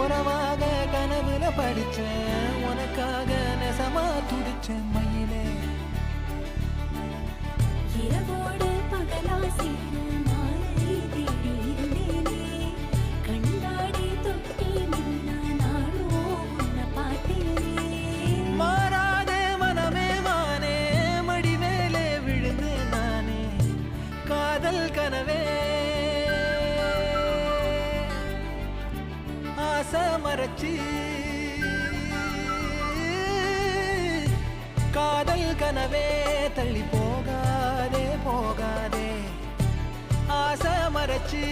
உறவாக கனவுல படிச்சேன், உனக்காக நெசமா துடிச்சேன் மயிலே. இரவோடு பகலா சேரும் மாலை தேடி இருந்தேனே, கண்டாடி தொட்டி நின்ன நாளோ உன்னை பார்த்தேனே. மாறாத மனமே மானே, மடி மேலே விழுந்து நானே, காதல் கனவே ஆசை மறைச்சி, காதல் கனவே தள்ளி போகாதே போகாதே, ஆசை மறைச்சி